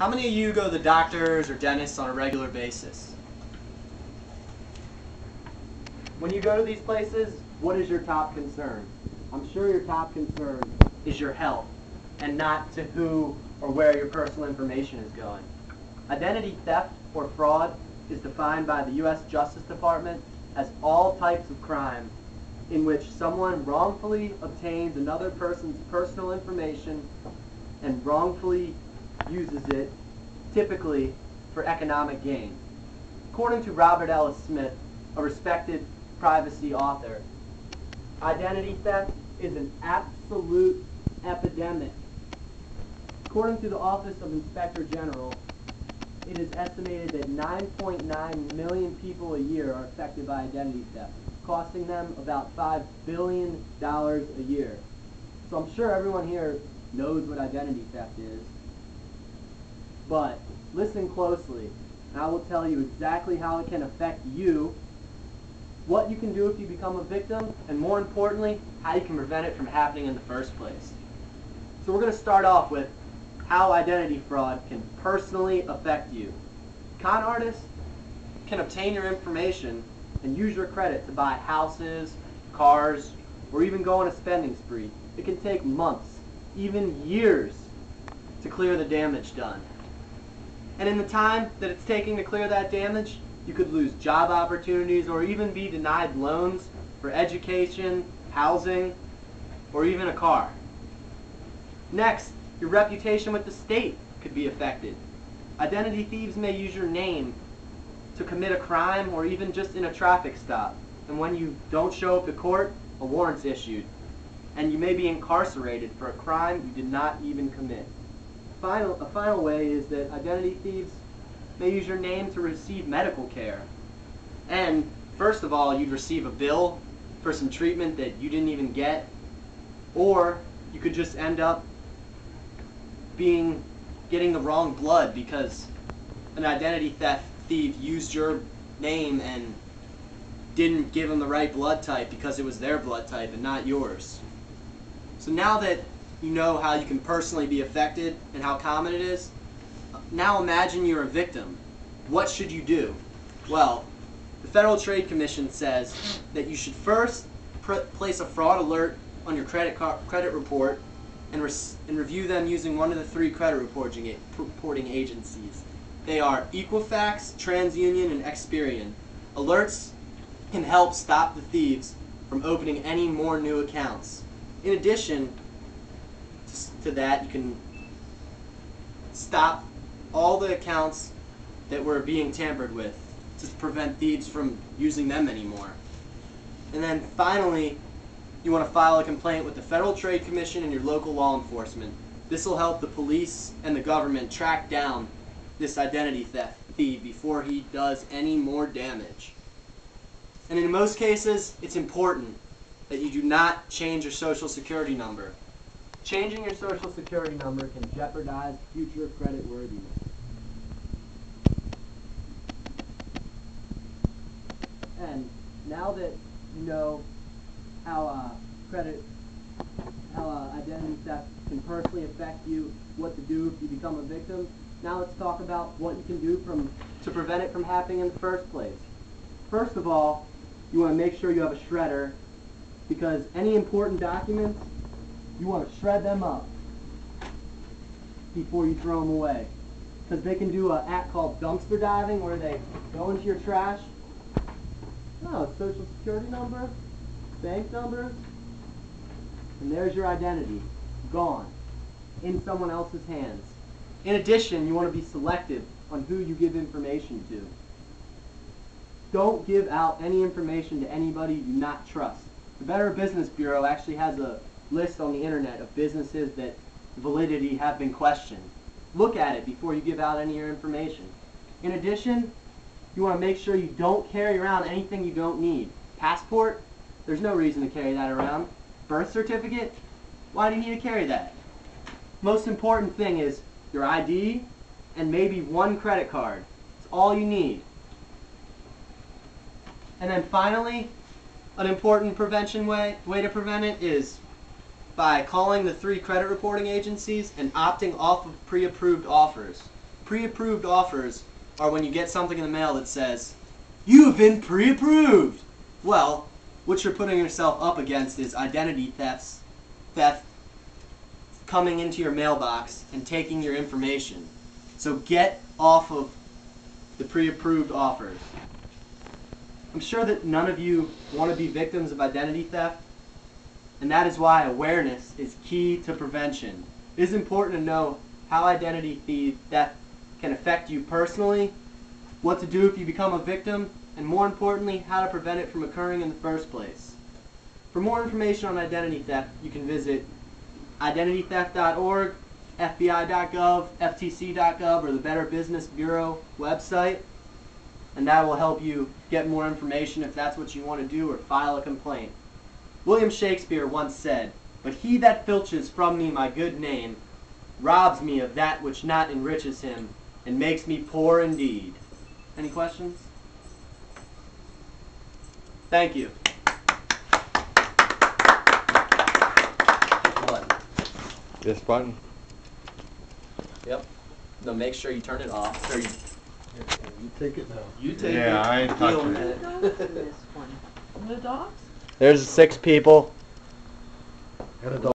How many of you go to the doctors or dentists on a regular basis? When you go to these places, what is your top concern? I'm sure your top concern is your health and not to who or where your personal information is going. Identity theft or fraud is defined by the U.S. Justice Department as all types of crime in which someone wrongfully obtains another person's personal information and wrongfully uses it, typically for economic gain. According to Robert Ellis Smith, a respected privacy author, identity theft is an absolute epidemic. According to the Office of Inspector General, it is estimated that 9.9 million people a year are affected by identity theft, costing them about $5 billion a year. So I'm sure everyone here knows what identity theft is, but listen closely, and I will tell you exactly how it can affect you, what you can do if you become a victim, and more importantly, how you can prevent it from happening in the first place. So we're going to start off with how identity fraud can personally affect you. Con artists can obtain your information and use your credit to buy houses, cars, or even go on a spending spree. It can take months, even years, to clear the damage done. And in the time that it's taking to clear that damage, you could lose job opportunities or even be denied loans for education, housing, or even a car. Next, your reputation with the state could be affected. Identity thieves may use your name to commit a crime or even just in a traffic stop. And when you don't show up to court, a warrant's issued. And you may be incarcerated for a crime you did not even commit. A final way is that identity thieves may use your name to receive medical care. And first of all, you'd receive a bill for some treatment that you didn't even get, or you could just end up getting the wrong blood because an identity theft thief used your name and didn't give them the right blood type because it was their blood type and not yours. So now that you know how you can personally be affected and how common it is, now imagine you're a victim. What should you do? Well, the Federal Trade Commission says that you should first place a fraud alert on your credit report and review them using one of the 3 credit reporting agencies. They are Equifax, TransUnion, and Experian. Alerts can help stop the thieves from opening any more new accounts. In addition to that, you can stop all the accounts that were being tampered with to prevent thieves from using them anymore. And then finally, you want to file a complaint with the Federal Trade Commission and your local law enforcement. This will help the police and the government track down this identity theft thief before he does any more damage. And in most cases, it's important that you do not change your social security number. Changing your social security number can jeopardize future credit worthiness. And now that you know how identity theft can personally affect you, what to do if you become a victim, now let's talk about what you can do to prevent it from happening in the first place. First of all, you want to make sure you have a shredder, because any important documents, you want to shred them up before you throw them away. Because they can do an act called dumpster diving where they go into your trash. Oh, social security number, bank number, and there's your identity, gone, in someone else's hands. In addition, you want to be selective on who you give information to. Don't give out any information to anybody you do not trust. The Better Business Bureau actually has a list on the internet of businesses that validity have been questioned. Look at it before you give out any of your information. In addition, you want to make sure you don't carry around anything you don't need. Passport, there's no reason to carry that around. Birth certificate, why do you need to carry that? Most important thing is your ID and maybe 1 credit card. It's all you need. And then finally, an important prevention way to prevent it is by calling the 3 credit reporting agencies and opting off of pre-approved offers. Pre-approved offers are when you get something in the mail that says, "You have been pre-approved." Well, what you're putting yourself up against is identity theft coming into your mailbox and taking your information. So get off of the pre-approved offers. I'm sure that none of you want to be victims of identity theft, and that is why awareness is key to prevention. It is important to know how identity theft can affect you personally, what to do if you become a victim, and more importantly, how to prevent it from occurring in the first place. For more information on identity theft, you can visit identitytheft.org, FBI.gov, FTC.gov, or the Better Business Bureau website, and that will help you get more information if that's what you want to do, or file a complaint. William Shakespeare once said, "But he that filches from me my good name robs me of that which not enriches him, and makes me poor indeed." Any questions? Thank you. This button? Yep. No, make sure you turn it off. Or you Take it now. take it. Yeah, I ain't Deal touching with it. it. The dogs? There's 6 people. And a dog.